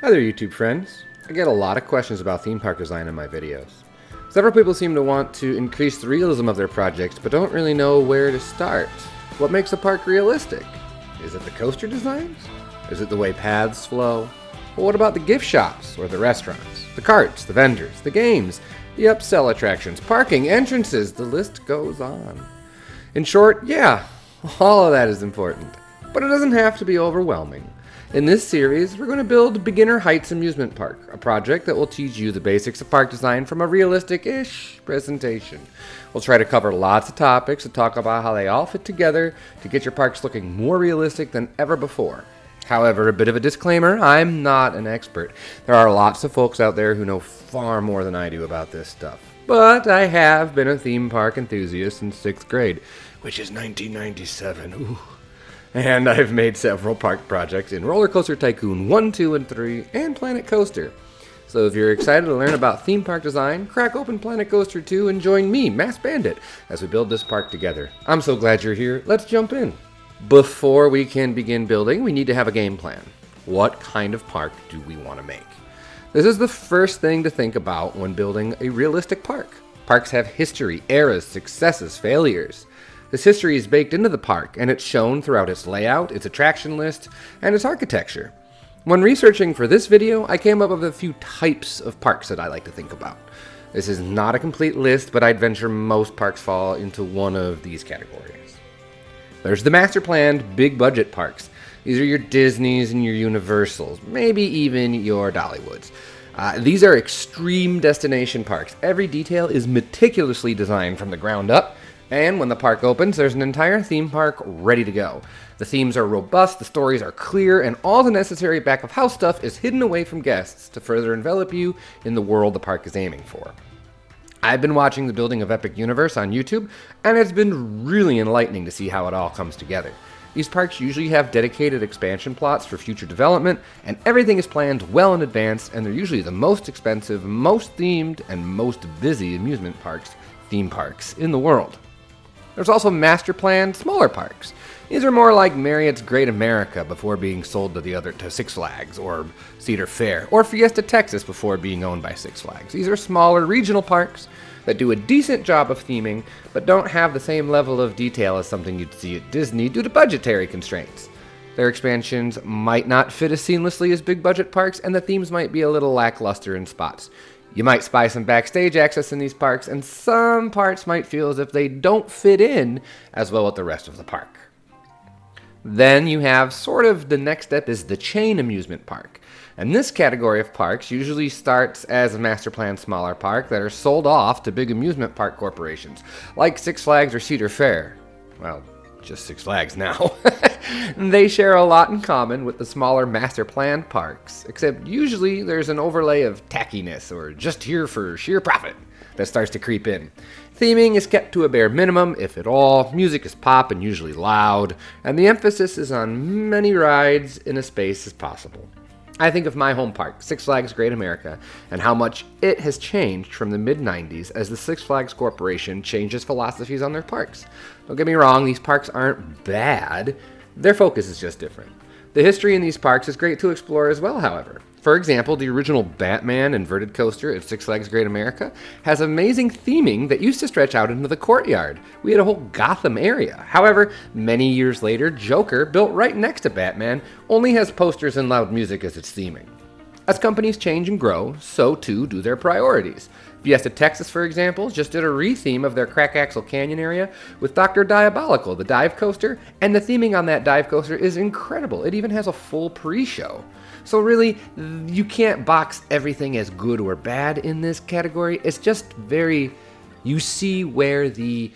Hi there, YouTube friends. I get a lot of questions about theme park design in my videos. Several people seem to want to increase the realism of their projects, but don't really know where to start. What makes a park realistic? Is it the coaster designs? Is it the way paths flow? Well, what about the gift shops or the restaurants? The carts, the vendors, the games, the upsell attractions, parking, entrances, the list goes on. In short, yeah, all of that is important, but it doesn't have to be overwhelming. In this series, we're going to build Beginner Heights Amusement Park, a project that will teach you the basics of park design from a realistic-ish presentation. We'll try to cover lots of topics and talk about how they all fit together to get your parks looking more realistic than ever before. However, a bit of a disclaimer, I'm not an expert. There are lots of folks out there who know far more than I do about this stuff. But I have been a theme park enthusiast since 6th grade, which is 1997. Ooh. And I've made several park projects in Roller Coaster Tycoon 1, 2, and 3, and Planet Coaster. So if you're excited to learn about theme park design, crack open Planet Coaster 2 and join me, maskedbandit, as we build this park together. I'm so glad you're here. Let's jump in. Before we can begin building, we need to have a game plan. What kind of park do we want to make? This is the first thing to think about when building a realistic park. Parks have history, eras, successes, failures. This history is baked into the park, and it's shown throughout its layout, its attraction list, and its architecture. When researching for this video, I came up with a few types of parks that I like to think about. This is not a complete list, but I'd venture most parks fall into one of these categories. There's the master-planned, big-budget parks. These are your Disneys and your Universals, maybe even your Dollywoods. These are extreme destination parks. Every detail is meticulously designed from the ground up, and when the park opens, there's an entire theme park ready to go. The themes are robust, the stories are clear, and all the necessary back-of-house stuff is hidden away from guests to further envelop you in the world the park is aiming for. I've been watching the building of Epic Universe on YouTube, and it's been really enlightening to see how it all comes together. These parks usually have dedicated expansion plots for future development, and everything is planned well in advance, and they're usually the most expensive, most themed, and most busy amusement parks, theme parks, in the world. There's also master-planned, smaller parks. These are more like Marriott's Great America before being sold to Six Flags, or Cedar Fair, or Fiesta Texas before being owned by Six Flags. These are smaller regional parks that do a decent job of theming, but don't have the same level of detail as something you'd see at Disney due to budgetary constraints. Their expansions might not fit as seamlessly as big-budget parks, and the themes might be a little lackluster in spots. You might spy some backstage access in these parks, and some parts might feel as if they don't fit in as well with the rest of the park. Then you have sort of the next step is the chain amusement park. And this category of parks usually starts as a master plan smaller park that are sold off to big amusement park corporations, like Six Flags or Cedar Fair. Well, just Six Flags now. They share a lot in common with the smaller master planned parks, except usually there's an overlay of tackiness or just here for sheer profit that starts to creep in. Theming is kept to a bare minimum, if at all, music is pop and usually loud, and the emphasis is on many rides in a space as possible. I think of my home park, Six Flags Great America, and how much it has changed from the mid-90s as the Six Flags Corporation changes philosophies on their parks. Don't get me wrong, these parks aren't bad, their focus is just different. The history in these parks is great to explore as well, however. For example, the original Batman inverted coaster at Six Flags Great America has amazing theming that used to stretch out into the courtyard. We had a whole Gotham area. However, many years later, Joker, built right next to Batman, only has posters and loud music as its theming. As companies change and grow, so too do their priorities. Fiesta Texas, for example, just did a re-theme of their Crack Axle Canyon area with Dr. Diabolical, the dive coaster, and the theming on that dive coaster is incredible. It even has a full pre-show. So really, you can't box everything as good or bad in this category. It's just very, you see where the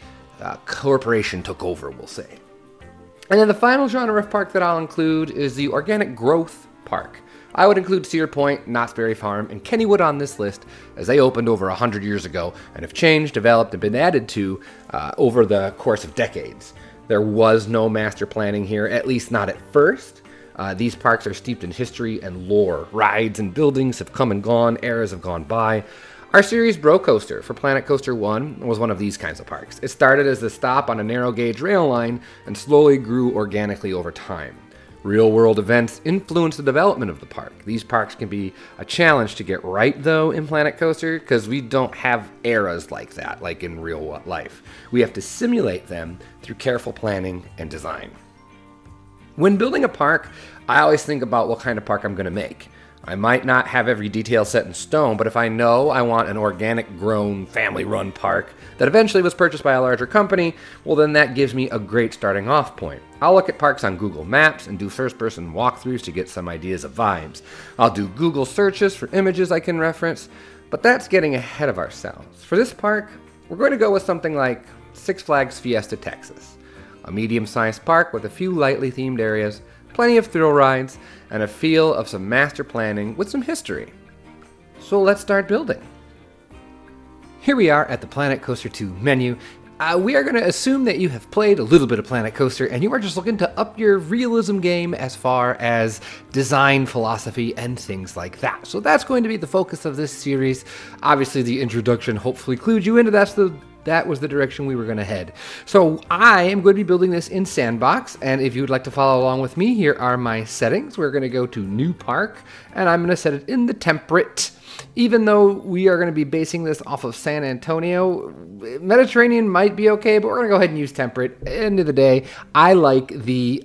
corporation took over, we'll say. And then the final genre of park that I'll include is the organic growth park. I would include Cedar Point, Knott's Berry Farm, and Kennywood on this list, as they opened over 100 years ago and have changed, developed, and been added to over the course of decades. There was no master planning here, at least not at first. These parks are steeped in history and lore. Rides and buildings have come and gone, eras have gone by. Our series Bro Coaster for Planet Coaster 1 was one of these kinds of parks. It started as a stop on a narrow gauge rail line and slowly grew organically over time. Real-world events influence the development of the park. These parks can be a challenge to get right, though, in Planet Coaster, because we don't have eras like that, like in real life. We have to simulate them through careful planning and design. When building a park, I always think about what kind of park I'm going to make. I might not have every detail set in stone, but if I know I want an organic grown, family-run park that eventually was purchased by a larger company, well then that gives me a great starting off point. I'll look at parks on Google Maps and do first-person walkthroughs to get some ideas of vibes. I'll do Google searches for images I can reference, but that's getting ahead of ourselves. For this park, we're going to go with something like Six Flags Fiesta Texas, a medium-sized park with a few lightly themed areas, plenty of thrill rides, and a feel of some master planning with some history. So let's start building. Here we are at the Planet Coaster 2 menu. We are going to assume that you have played a little bit of Planet Coaster and you are just looking to up your realism game as far as design philosophy and things like that. So that's going to be the focus of this series. Obviously the introduction hopefully clued you into that was the direction we were going to head. So I am going to be building this in Sandbox, and if you would like to follow along with me, here are my settings. We're going to go to New Park, and I'm going to set it in the Temperate. Even though we are going to be basing this off of San Antonio, Mediterranean might be okay, but we're going to go ahead and use Temperate. End of the day, I like the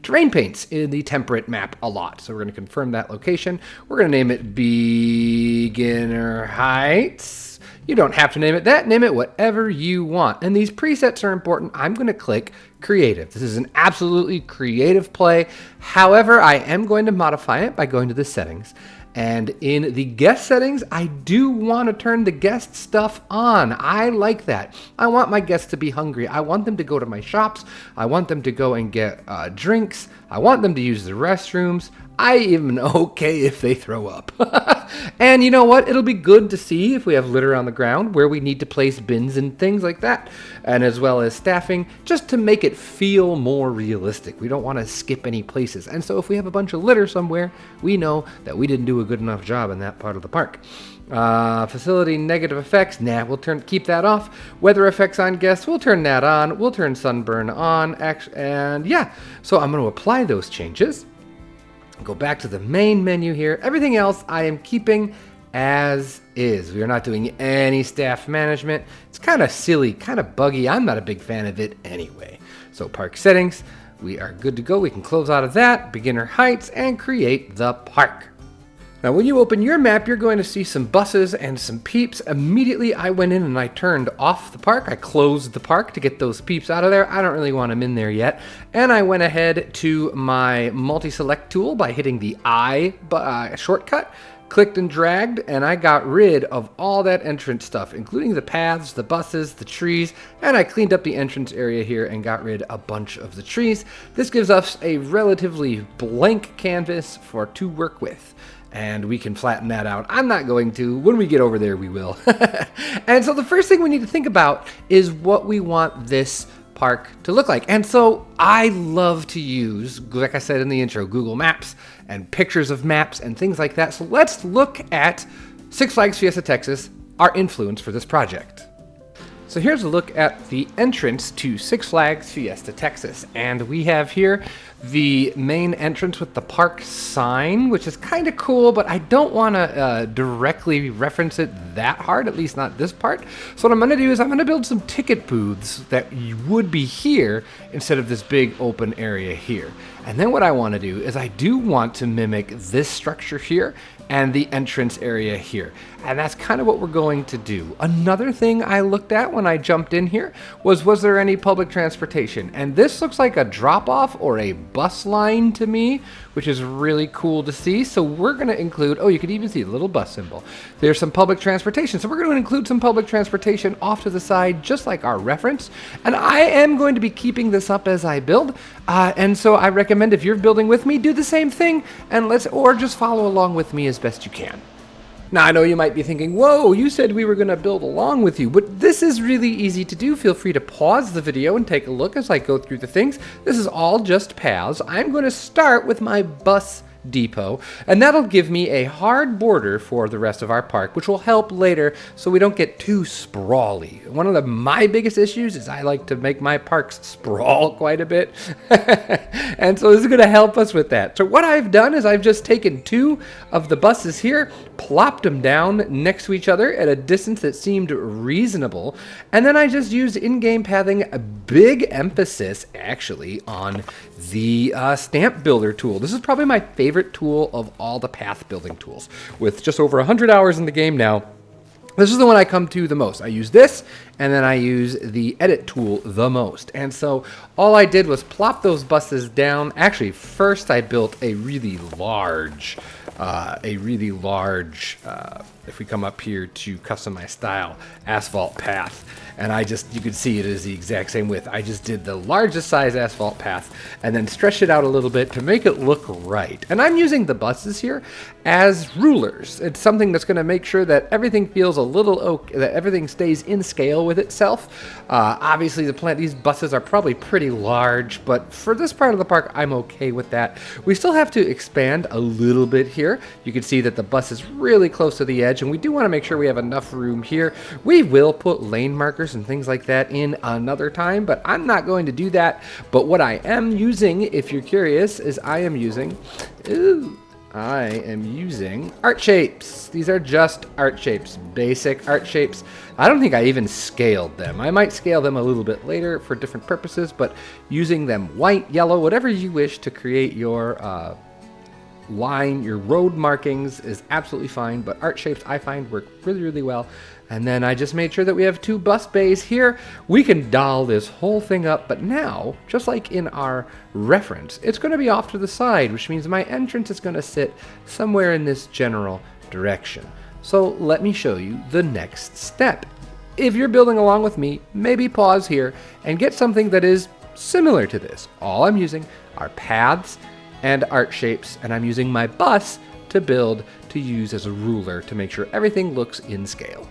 terrain paints in the Temperate map a lot, so we're going to confirm that location. We're going to name it Beginner Heights. You don't have to name it that. Name it whatever you want. And these presets are important. I'm going to click Creative. This is an absolutely creative play. However, I am going to modify it by going to the settings. And in the guest settings, I do want to turn the guest stuff on. I like that. I want my guests to be hungry. I want them to go to my shops. I want them to go and get drinks. I want them to use the restrooms. I even okay if they throw up. And you know what? It'll be good to see if we have litter on the ground where we need to place bins and things like that. And as well as staffing, just to make it feel more realistic. We don't want to skip any places. And so if we have a bunch of litter somewhere, we know that we didn't do a good enough job in that part of the park. Facility negative effects, we'll keep that off. Weather effects on guests, we'll turn that on. We'll turn sunburn on. And yeah, so I'm going to apply those changes. Go back to the main menu here. Everything else I am keeping as is. We are not doing any staff management. It's kind of silly, kind of buggy. I'm not a big fan of it anyway. So park settings, we are good to go. We can close out of that, beginner heights, and create the park. Now when you open your map, you're going to see some buses and some peeps. Immediately I went in and I turned off the park. I closed the park to get those peeps out of there. I don't really want them in there yet. And I went ahead to my multi-select tool by hitting the I shortcut, clicked and dragged, and I got rid of all that entrance stuff, including the paths, the buses, the trees, and I cleaned up the entrance area here and got rid of a bunch of the trees. This gives us a relatively blank canvas to work with. And we can flatten that out. I'm not going to. When we get over there, we will. And so the first thing we need to think about is what we want this park to look like. And so I love to use, like I said in the intro, Google Maps and pictures of maps and things like that. So let's look at Six Flags Fiesta Texas, our influence for this project. So here's a look at the entrance to Six Flags Fiesta Texas. And we have here the main entrance with the park sign, which is kind of cool, but I don't want to directly reference it that hard, at least not this part. So what I'm going to do is I'm going to build some ticket booths that would be here instead of this big open area here. And then what I want to do is I do want to mimic this structure here and the entrance area here. And that's kind of what we're going to do. Another thing I looked at when I jumped in here was there any public transportation? And this looks like a drop-off or a bus line to me, which is really cool to see. So we're going to include, oh, you can even see the little bus symbol. There's some public transportation. So we're going to include some public transportation off to the side, just like our reference. And I am going to be keeping this up as I build. And so I recommend if you're building with me, do the same thing and or just follow along with me as best you can. Now, I know you might be thinking, whoa, you said we were going to build along with you, but this is really easy to do. Feel free to pause the video and take a look as I go through the things. This is all just paths. I'm going to start with my bus depot, and that'll give me a hard border for the rest of our park, which will help later so we don't get too sprawly. One of my biggest issues is I like to make my parks sprawl quite a bit, and so this is going to help us with that. So what I've done is I've just taken 2 of the buses here, plopped them down next to each other at a distance that seemed reasonable, and then I just used in-game pathing, a big emphasis actually on the stamp builder tool. This is probably my favorite tool of all the path building tools. With just over 100 hours in the game now, this is the one I come to the most. I use this, and then I use the edit tool the most. And so all I did was plop those buses down. Actually, first I built a really large, if we come up here to customize style, asphalt path. And you can see it is the exact same width. I just did the largest size asphalt path and then stretched it out a little bit to make it look right. And I'm using the buses here as rulers. It's something that's going to make sure that everything feels a little that everything stays in scale with itself. Obviously, these buses are probably pretty large, but for this part of the park, I'm okay with that. We still have to expand a little bit here. You can see that the bus is really close to the edge, and we do want to make sure we have enough room here. We will put lane markers and things like that in another time, but I'm not going to do that. But what I am using, if you're curious, is I am using art shapes. These are just art shapes, basic art shapes. I don't think I even scaled them. I might scale them a little bit later for different purposes, but using them white, yellow, whatever you wish to create your line, your road markings is absolutely fine, but art shapes I find work really, really well. And then I just made sure that we have 2 bus bays here. We can doll this whole thing up, but now, just like in our reference, it's going to be off to the side, which means my entrance is going to sit somewhere in this general direction. So let me show you the next step. If you're building along with me, maybe pause here and get something that is similar to this. All I'm using are paths and art shapes, and I'm using my bus to use as a ruler to make sure everything looks in scale.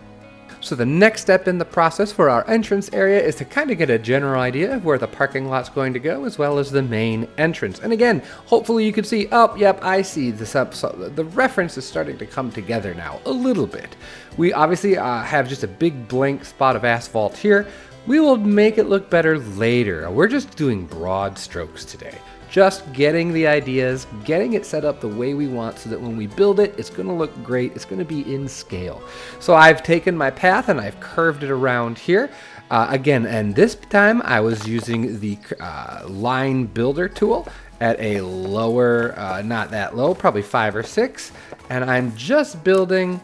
So the next step in the process for our entrance area is to kind of get a general idea of where the parking lot's going to go, as well as the main entrance. And again, hopefully you can see, oh, yep, I see this up. So the reference is starting to come together now a little bit. We obviously have just a big blank spot of asphalt here. We will make it look better later. We're just doing broad strokes today. Just getting the ideas, getting it set up the way we want so that when we build it, it's going to look great. It's going to be in scale. So I've taken my path and I've curved it around here. Again, and this time I was using the line builder tool at a lower, not that low, probably 5 or 6. And I'm just building,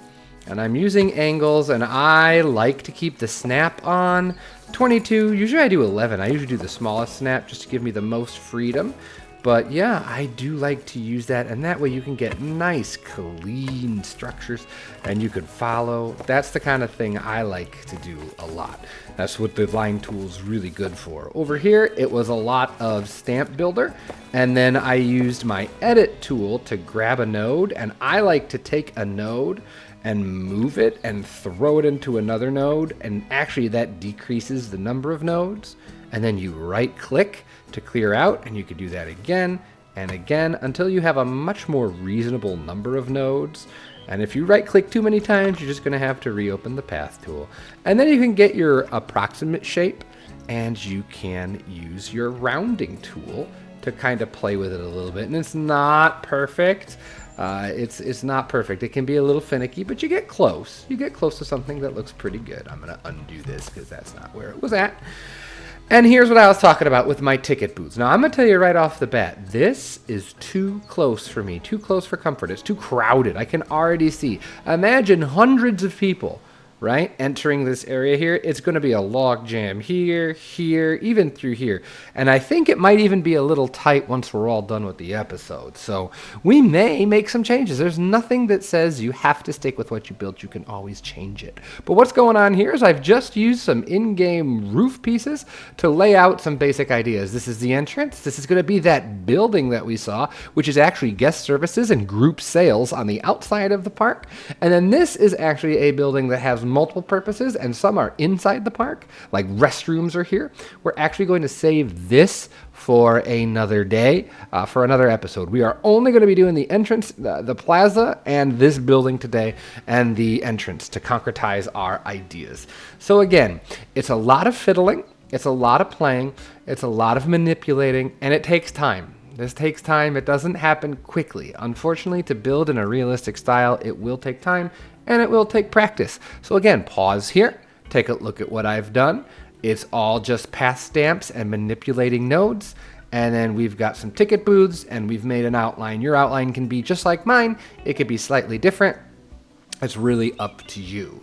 and I'm using angles, and I like to keep the snap on 22. Usually I do 11. I usually do the smallest snap just to give me the most freedom. But yeah, I do like to use that, and that way you can get nice, clean structures, and you can follow. That's the kind of thing I like to do a lot. That's what the line tool's really good for. Over here, it was a lot of stamp builder, and then I used my edit tool to grab a node, and I like to take a node and move it and throw it into another node, and actually that decreases the number of nodes. And then you right click to clear out, and you could do that again and again until you have a much more reasonable number of nodes. And if you right click too many times, you're just going to have to reopen the path tool. And then you can get your approximate shape, and you can use your rounding tool to kind of play with it a little bit. And it's not perfect. It's not perfect. It can be a little finicky, but you get close. You get close to something that looks pretty good. I'm going to undo this because that's not where it was at. And here's what I was talking about with my ticket booths. Now, I'm going to tell you right off the bat, this is too close for me, too close for comfort. It's too crowded. I can already see. Imagine hundreds of people, right, entering this area here. It's going to be a log jam here, here, even through here. And I think it might even be a little tight once we're all done with the episode. So we may make some changes. There's nothing that says you have to stick with what you built. You can always change it. But what's going on here is I've just used some in-game roof pieces to lay out some basic ideas. This is the entrance. This is going to be that building that we saw, which is actually guest services and group sales on the outside of the park. And then this is actually a building that has multiple purposes, and some are inside the park, like restrooms are here. We're actually going to save this for another day, for another episode. We are only going to be doing the entrance, the plaza, and this building today, and the entrance to concretize our ideas. So again, it's a lot of fiddling, it's a lot of playing, it's a lot of manipulating, and it takes time. This takes time. It doesn't happen quickly. Unfortunately, to build in a realistic style, it will take time and it will take practice. So again, pause here, take a look at what I've done. It's all just path stamps and manipulating nodes. And then we've got some ticket booths and we've made an outline. Your outline can be just like mine. It could be slightly different. It's really up to you.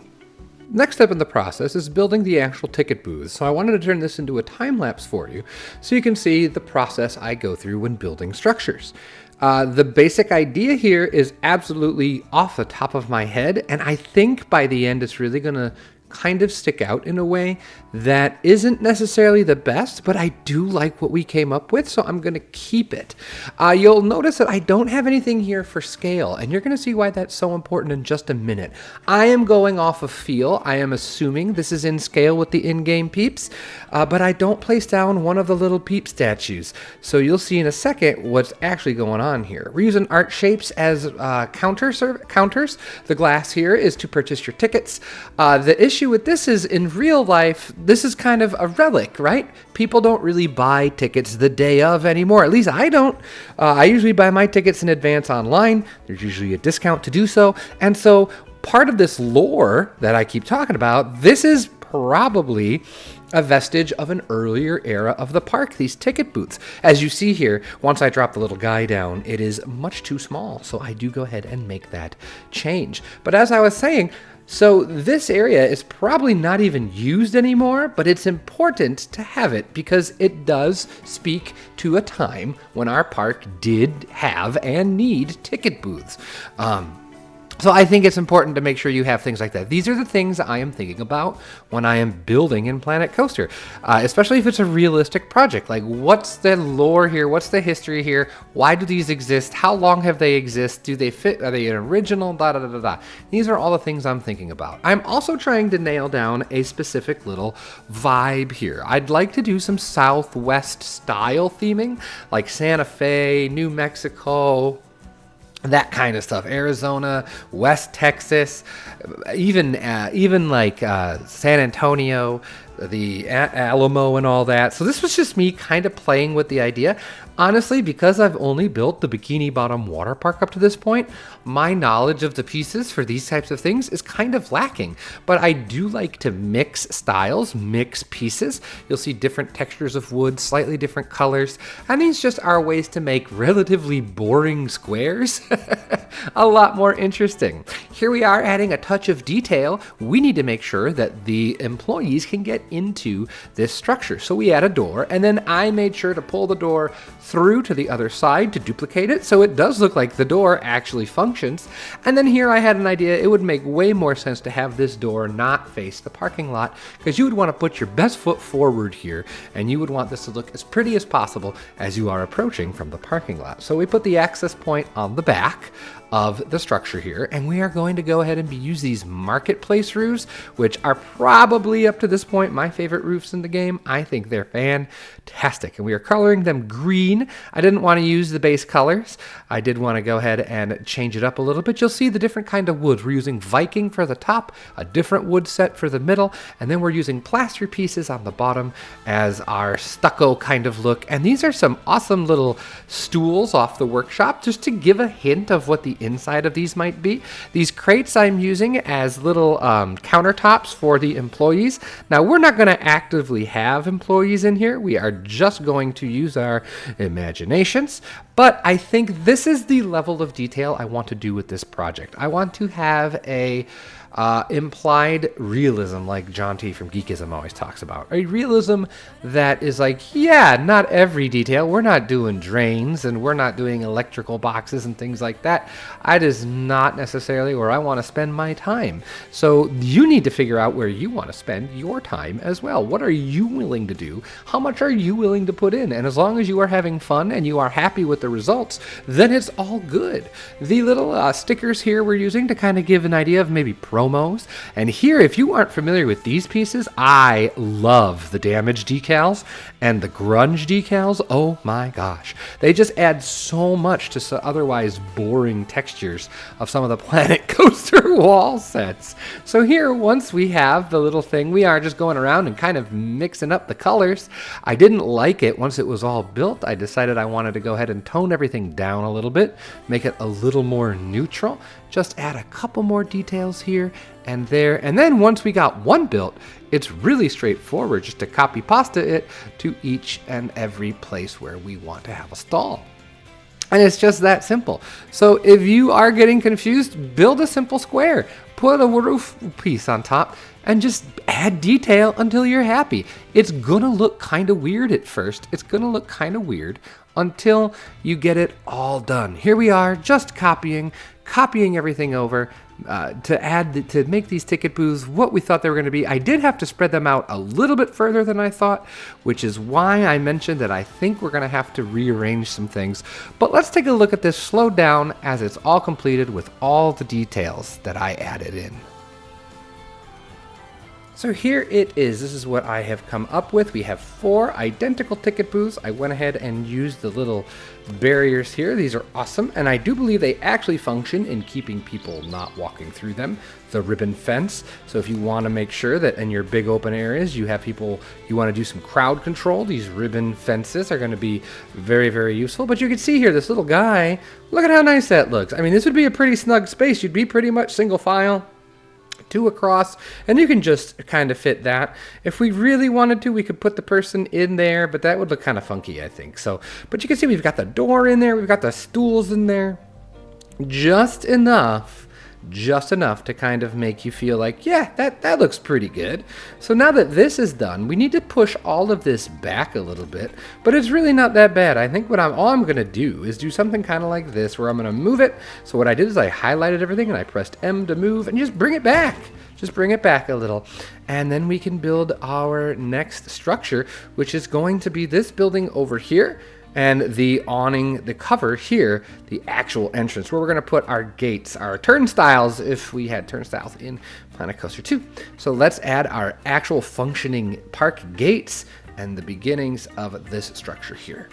Next step in the process is building the actual ticket booths. So I wanted to turn this into a time lapse for you so you can see the process I go through when building structures. The basic idea here is absolutely off the top of my head, and I think by the end it's really going to kind of stick out in a way that isn't necessarily the best, but I do like what we came up with, so I'm going to keep it. You'll notice that I don't have anything here for scale, and you're going to see why that's so important in just a minute. I am going off of feel. I am assuming this is in scale with the in-game peeps, but I don't place down one of the little peep statues. So you'll see in a second what's actually going on here. We're using art shapes as counters. The glass here is to purchase your tickets. The issue with this is, in real life, this is kind of a relic, right? People don't really buy tickets the day of anymore. At least I don't. I usually buy my tickets in advance online. There's usually a discount to do so. And so part of this lore that I keep talking about, this is probably a vestige of an earlier era of the park, these ticket booths. As you see here, once I drop the little guy down, it is much too small. So I do go ahead and make that change. But as I was saying, so this area is probably not even used anymore, but it's important to have it because it does speak to a time when our park did have and need ticket booths. So I think it's important to make sure you have things like that. These are the things I am thinking about when I am building in Planet Coaster, especially if it's a realistic project. Like, what's the lore here? What's the history here? Why do these exist? How long have they exist? Do they fit? Are they an original? Da da da da da. These are all the things I'm thinking about. I'm also trying to nail down a specific little vibe here. I'd like to do some Southwest style theming, like Santa Fe, New Mexico, that kind of stuff. Arizona, West Texas, even like San Antonio, the Alamo and all that. So this was just me kind of playing with the idea. Honestly, because I've only built the Bikini Bottom water park up to this point, my knowledge of the pieces for these types of things is kind of lacking. But I do like to mix styles, mix pieces. You'll see different textures of wood, slightly different colors. And these just are ways to make relatively boring squares a lot more interesting. Here we are adding a touch of detail. We need to make sure that the employees can get into this structure. So we add a door, and then I made sure to pull the door through to the other side to duplicate it, so it does look like the door actually functions. And then here I had an idea. It would make way more sense to have this door not face the parking lot, because you would want to put your best foot forward here, and you would want this to look as pretty as possible as you are approaching from the parking lot. So we put the access point on the back of the structure here, and we are going to go ahead and use these marketplace roofs, which are probably up to this point my favorite roofs in the game. I think they're fantastic, and we are coloring them green. I didn't want to use the base colors. I did want to go ahead and change it up a little bit. You'll see the different kind of woods. We're using Viking for the top, a different wood set for the middle, and then we're using plaster pieces on the bottom as our stucco kind of look. And these are some awesome little stools off the workshop, just to give a hint of what the inside of these might be. These crates I'm using as little countertops for the employees. Now, we're not going to actively have employees in here. We are just going to use our imaginations. But I think this is the level of detail I want to do with this project. I want to have a implied realism, like John T. from Geekism always talks about. A realism that is like, yeah, not every detail. We're not doing drains and we're not doing electrical boxes and things like that. That is not necessarily where I want to spend my time. So you need to figure out where you want to spend your time as well. What are you willing to do? How much are you willing to put in? And as long as you are having fun and you are happy with the results, then it's all good. The little stickers here we're using to kind of give an idea of maybe promos. And here, if you aren't familiar with these pieces, I love the damage decals and the grunge decals. Oh my gosh. They just add so much to otherwise boring textures of some of the Planet Coaster wall sets. So here, once we have the little thing, we are just going around and kind of mixing up the colors. I didn't like it once it was all built. I decided I wanted to go ahead and tone everything down a little bit, make it a little more neutral, just add a couple more details here and there. And then once we got one built, it's really straightforward just to copy pasta it to each and every place where we want to have a stall. And it's just that simple. So if you are getting confused, build a simple square, put a roof piece on top, and just add detail until you're happy. It's gonna look kind of weird at first. It's gonna look kind of weird until you get it all done. Here we are, just copying everything over to make these ticket booths what we thought they were going to be. I did have to spread them out a little bit further than I thought, which is why I mentioned that I think we're going to have to rearrange some things. But let's take a look at this slowed down as it's all completed with all the details that I added in. So here it is. This is what I have come up with. We have 4 identical ticket booths. I went ahead and used the little barriers here. These are awesome, and I do believe they actually function in keeping people not walking through them. The ribbon fence. So if you want to make sure that in your big open areas you have people, you want to do some crowd control, these ribbon fences are going to be very, very useful. But you can see here, this little guy, look at how nice that looks. I mean, this would be a pretty snug space. You'd be pretty much single file, 2 across, and you can just kind of fit that. If we really wanted to, we could put the person in there, but that would look kind of funky, I think. So, but you can see we've got the door in there, we've got the stools in there, just enough to kind of make you feel like, yeah, that looks pretty good. So now that this is done, we need to push all of this back a little bit, but it's really not that bad. I think all I'm going to do is do something kind of like this, where I'm going to move it. So what I did is I highlighted everything and I pressed M to move and just bring it back. Just bring it back a little. And then we can build our next structure, which is going to be this building over here. And the awning, the cover here, the actual entrance, where we're going to put our gates, our turnstiles, if we had turnstiles in Planet Coaster 2. So let's add our actual functioning park gates and the beginnings of this structure here.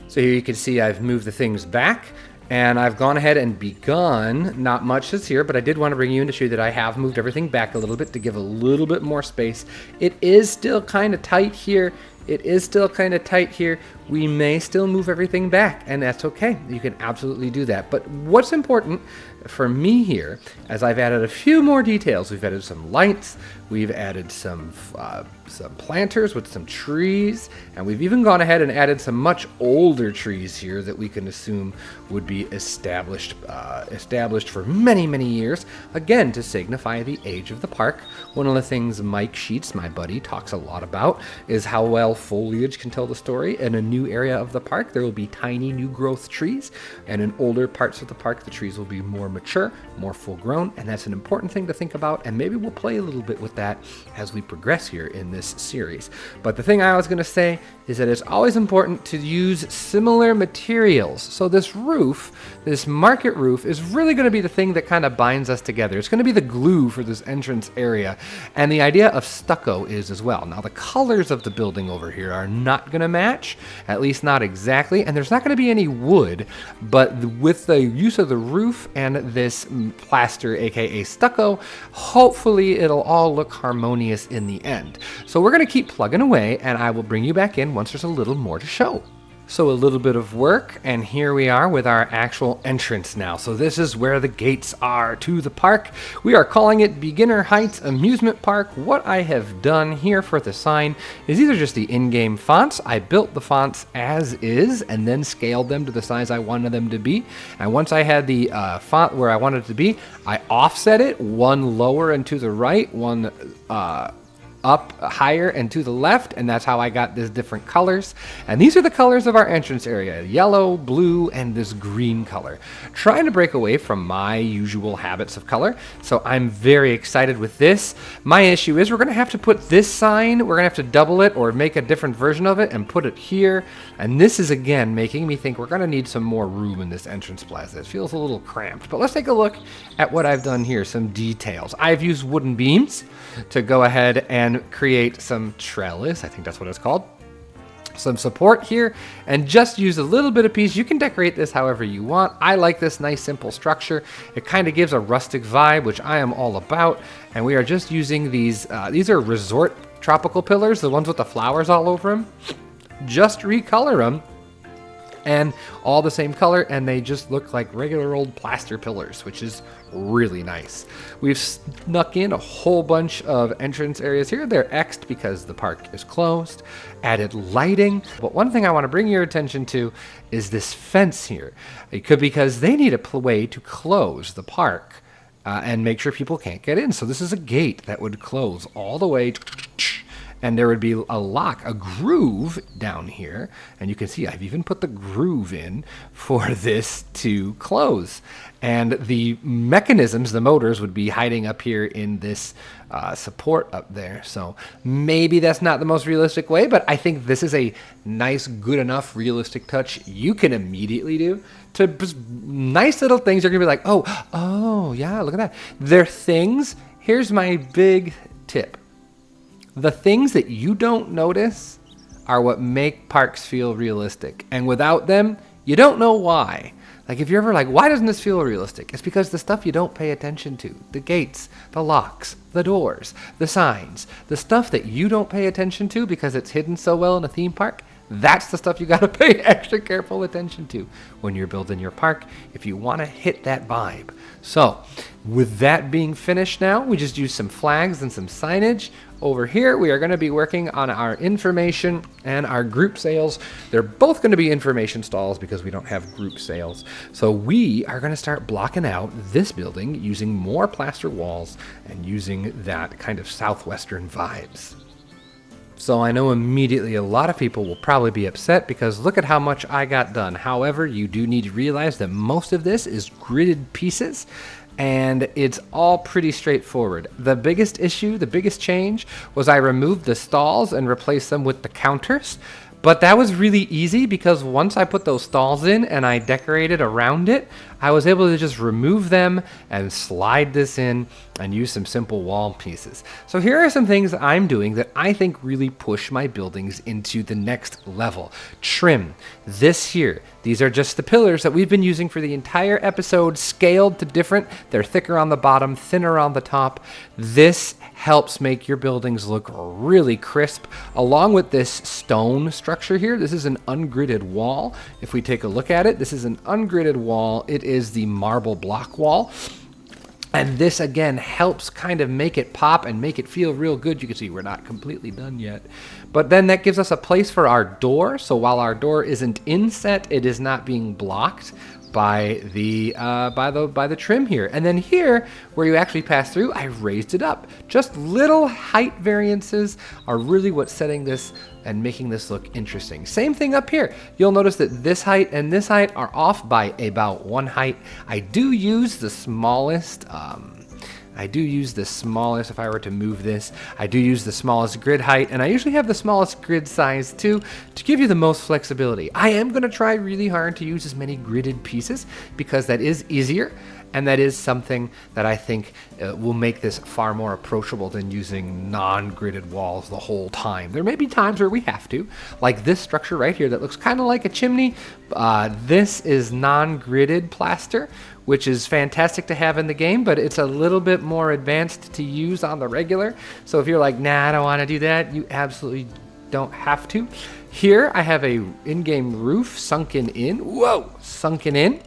So here you can see I've moved the things back, and I've gone ahead and begun, not much is here, but I did want to bring you in to show you that I have moved everything back a little bit to give a little bit more space. It is still kind of tight here. We may still move everything back, and that's okay. You can absolutely do that. But what's important for me here, as I've added a few more details, we've added some lights, we've added some planters with some trees, and we've even gone ahead and added some much older trees here that we can assume would be established for many, many years, again, to signify the age of the park. One of the things Mike Sheets, my buddy, talks a lot about is how well foliage can tell the story. In a new area of the park, there will be tiny new growth trees, and in older parts of the park, the trees will be more mature, more full grown, and that's an important thing to think about, and maybe we'll play a little bit with that as we progress here in this series. But the thing I was going to say is that it's always important to use similar materials. So this roof, this market roof, is really going to be the thing that kind of binds us together. It's going to be the glue for this entrance area, and the idea of stucco is as well. Now the colors of the building over here are not going to match, at least not exactly, and there's not going to be any wood, but with the use of the roof and this plaster, aka stucco, hopefully it'll all look harmonious in the end. So we're going to keep plugging away, and I will bring you back in once there's a little more to show. So a little bit of work, and here we are with our actual entrance now. So this is where the gates are to the park. We are calling it Beginner Heights Amusement Park. What I have done here for the sign is these are just the in-game fonts. I built the fonts as is and then scaled them to the size I wanted them to be. And once I had the font where I wanted it to be, I offset it, one lower and to the right, one up higher and to the left, and that's how I got these different colors. And these are the colors of our entrance area: yellow, blue, and this green color. Trying to break away from my usual habits of color, so I'm very excited with this. My issue is we're going to have to put this sign, we're going to have to double it or make a different version of it and put it here. And this is again making me think we're going to need some more room in this entrance plaza. It feels a little cramped, but let's take a look at what I've done here, some details. I've used wooden beams to go ahead and create some trellis, I think that's what it's called. Some support here, and just use a little bit of piece. You can decorate this however you want. I like this nice simple structure. It kind of gives a rustic vibe, which I am all about. And we are just using these are resort tropical pillars, the ones with the flowers all over them. Just recolor them and all the same color, and they just look like regular old plaster pillars, which is really nice. We've snuck in a whole bunch of entrance areas here. They're X'd because the park is closed. Added lighting. But one thing I want to bring your attention to is this fence here. It could because they need a way to close the park and make sure people can't get in. So this is a gate that would close all the way, and there would be a lock, a groove down here. And you can see I've even put the groove in for this to close. And the mechanisms, the motors, would be hiding up here in this support up there. So maybe that's not the most realistic way, but I think this is a nice, good enough, realistic touch you can immediately do to just nice little things. You're gonna be like, oh, yeah, look at that. They're things. Here's my big tip. The things that you don't notice are what make parks feel realistic. And without them, you don't know why. Like if you're ever like, why doesn't this feel realistic? It's because the stuff you don't pay attention to, the gates, the locks, the doors, the signs, the stuff that you don't pay attention to because it's hidden so well in a theme park, that's the stuff you got to pay extra careful attention to when you're building your park if you want to hit that vibe. So with that being finished now, we just use some flags and some signage. Over here, we are going to be working on our information and our group sales. They're both going to be information stalls because we don't have group sales. So we are going to start blocking out this building using more plaster walls and using that kind of southwestern vibes. So I know immediately a lot of people will probably be upset because look at how much I got done. However, you do need to realize that most of this is gridded pieces, and it's all pretty straightforward. The biggest issue, the biggest change, was I removed the stalls and replaced them with the counters. But that was really easy because once I put those stalls in and I decorated around it, I was able to just remove them and slide this in and use some simple wall pieces. So here are some things that I'm doing that I think really push my buildings into the next level. Trim. This here. These are just the pillars that we've been using for the entire episode, scaled to different. They're thicker on the bottom, thinner on the top. This helps make your buildings look really crisp, along with this stone structure here. This is an ungridded wall. If we take a look at it, this is an ungridded wall. It is the marble block wall. And this again helps kind of make it pop and make it feel real good. You can see we're not completely done yet. But then that gives us a place for our door. So while our door isn't inset, it is not being blocked by the trim here. And then here, where you actually pass through, I raised it up. Just little height variances are really what's setting this and making this look interesting. Same thing up here. You'll notice that this height and this height are off by about 1 height. I do use the smallest, if I were to move this, I do use the smallest grid height, and I usually have the smallest grid size too, to give you the most flexibility. I am gonna try really hard to use as many gridded pieces because that is easier, and that is something that I think will make this far more approachable than using non-gridded walls the whole time. There may be times where we have to, like this structure right here that looks kind of like a chimney. This is non-gridded plaster, which is fantastic to have in the game, but it's a little bit more advanced to use on the regular. So if you're like, nah, I don't want to do that, you absolutely don't have to. Here I have a in-game roof sunken in. Whoa, sunken in.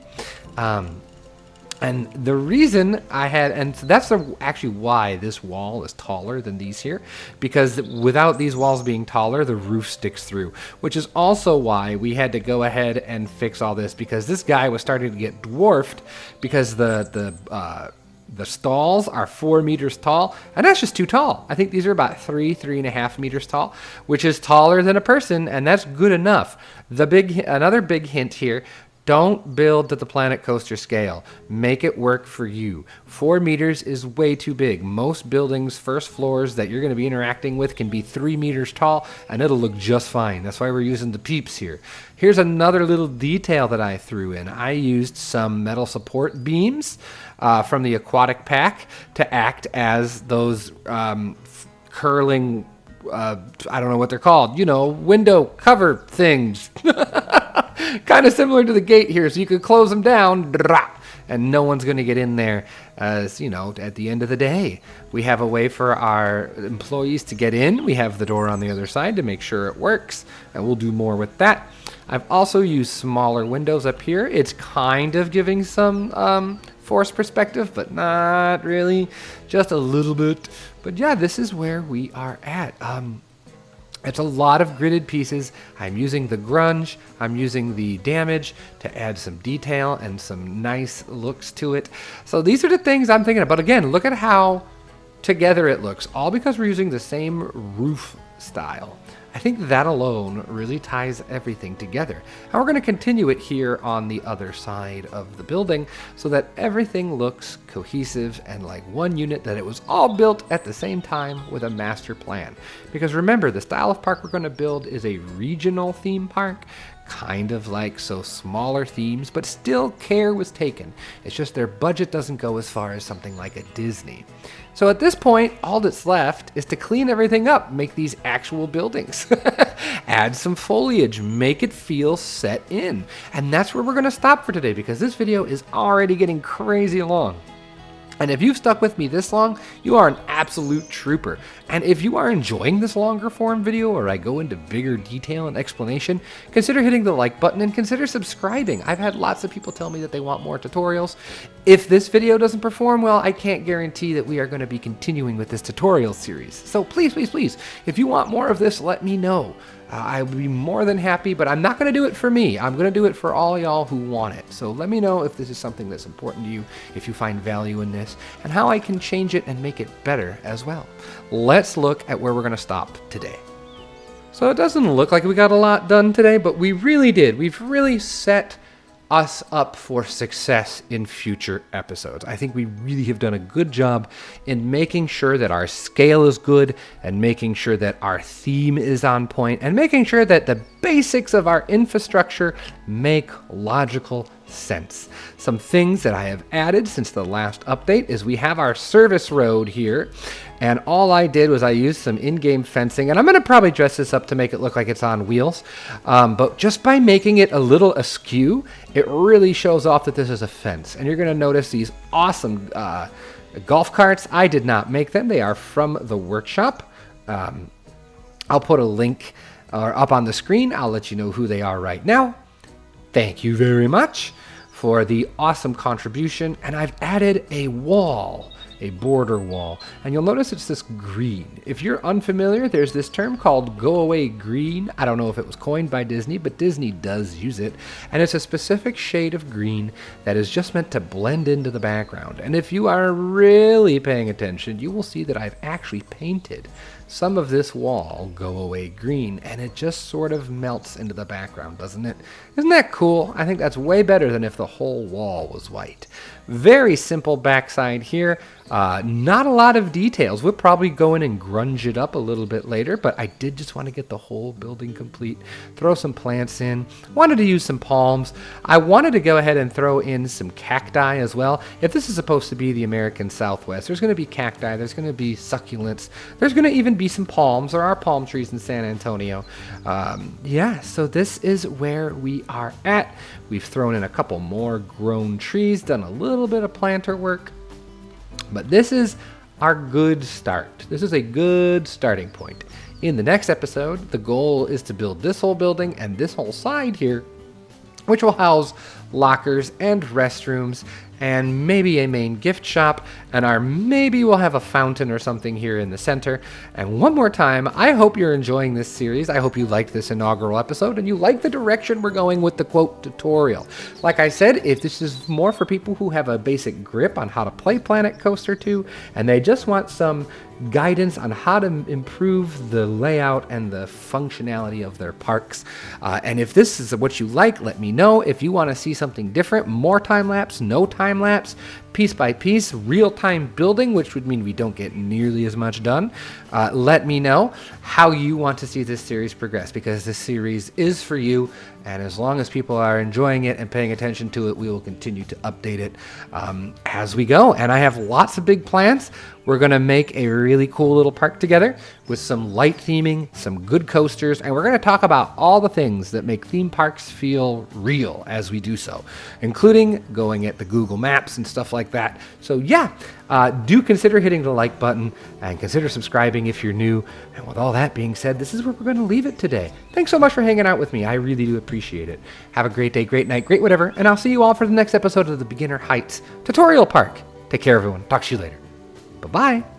And the reason I had, and that's actually why this wall is taller than these here, because without these walls being taller, the roof sticks through, which is also why we had to go ahead and fix all this, because this guy was starting to get dwarfed because the The stalls are 4 meters tall, and that's just too tall. I think these are about 3.5 meters tall, which is taller than a person, and that's good enough. Another big hint here, don't build to the Planet Coaster scale. Make it work for you. 4 meters is way too big. Most buildings, first floors that you're going to be interacting with can be 3 meters tall, and it'll look just fine. That's why we're using the peeps here. Here's another little detail that I threw in. I used some metal support beams from the aquatic pack to act as those curling, I don't know what they're called, window cover things. Kind of similar to the gate here, so you could close them down, and no one's going to get in there. As at the end of the day, we have a way for our employees to get in. We have the door on the other side to make sure it works, and we'll do more with that. I've also used smaller windows up here. It's kind of giving some forced perspective, but not really, just a little bit. But yeah, this is where we are at. It's a lot of gridded pieces. I'm using the grunge, I'm using the damage to add some detail and some nice looks to it. So these are the things I'm thinking about. Again, look at how together it looks, all because we're using the same roof style. I think that alone really ties everything together. And we're going to continue it here on the other side of the building so that everything looks cohesive and like one unit, that it was all built at the same time with a master plan. Because remember, the style of park we're going to build is a regional theme park, kind of like so smaller themes, but still care was taken. It's just their budget doesn't go as far as something like a Disney. So at this point, all that's left is to clean everything up, make these actual buildings, add some foliage, make it feel set in. And that's where we're going to stop for today, because this video is already getting crazy long. And if you've stuck with me this long, you are an absolute trooper. And if you are enjoying this longer form video where I go into bigger detail and explanation, consider hitting the like button and consider subscribing. I've had lots of people tell me that they want more tutorials. If this video doesn't perform well, I can't guarantee that we are going to be continuing with this tutorial series. So please, please, please, if you want more of this, let me know. I would be more than happy, but I'm not going to do it for me. I'm going to do it for all y'all who want it. So let me know if this is something that's important to you, if you find value in this, and how I can change it and make it better as well. Let's look at where we're going to stop today. So it doesn't look like we got a lot done today, but we really did. We've really set us up for success in future episodes. I think we really have done a good job in making sure that our scale is good and making sure that our theme is on point and making sure that the basics of our infrastructure make logical sense. Some things that I have added since the last update is we have our service road here, and all I did was I used some in-game fencing, and I'm going to probably dress this up to make it look like it's on wheels, but just by making it a little askew, it really shows off that this is a fence. And you're going to notice these awesome golf carts. I did not make them. They are from the workshop. I'll put a link up on the screen. I'll let you know who they are right now. Thank you very much for the awesome contribution. And I've added a wall, a border wall. And you'll notice it's this green. If you're unfamiliar, there's this term called go away green. I don't know if it was coined by Disney, but Disney does use it. And it's a specific shade of green that is just meant to blend into the background. And if you are really paying attention, you will see that I've actually painted some of this wall go away green, and it just sort of melts into the background, doesn't it? Isn't that cool? I think that's way better than if the whole wall was white. Very simple backside here. Not a lot of details. We'll probably go in and grunge it up a little bit later, but I did just want to get the whole building complete. Throw some plants in. Wanted to use some palms. I wanted to go ahead and throw in some cacti as well. If this is supposed to be the American Southwest, there's going to be cacti, there's going to be succulents, there's going to even be some palms. There are palm trees in San Antonio. Yeah, so this is where we are at. We've thrown in a couple more grown trees, done a little bit of planter work. But this is our good start. This is a good starting point. In the next episode, the goal is to build this whole building and this whole side here, which will house lockers and restrooms and maybe a main gift shop, and maybe we'll have a fountain or something here in the center. And one more time, I hope you're enjoying this series. I hope you liked this inaugural episode and you like the direction we're going with the quote tutorial. Like I said, if this is more for people who have a basic grip on how to play Planet Coaster 2 and they just want some guidance on how to improve the layout and the functionality of their parks. And if this is what you like, let me know. If you want to see something different, more time lapse, no time lapse, piece by piece, real-time building, which would mean we don't get nearly as much done, let me know how you want to see this series progress, because this series is for you, and as long as people are enjoying it and paying attention to it, we will continue to update it as we go. And I have lots of big plans. We're going to make a really cool little park together with some light theming, some good coasters, and we're going to talk about all the things that make theme parks feel real as we do so, including going at the Google Maps and stuff like that. So yeah, do consider hitting the like button and consider subscribing if you're new. And with all that being said, this is where we're going to leave it today. Thanks so much for hanging out with me. I really do appreciate it. Have a great day, great night, great whatever, and I'll see you all for the next episode of the Beginner Heights Tutorial Park. Take care, everyone. Talk to you later. Bye-bye.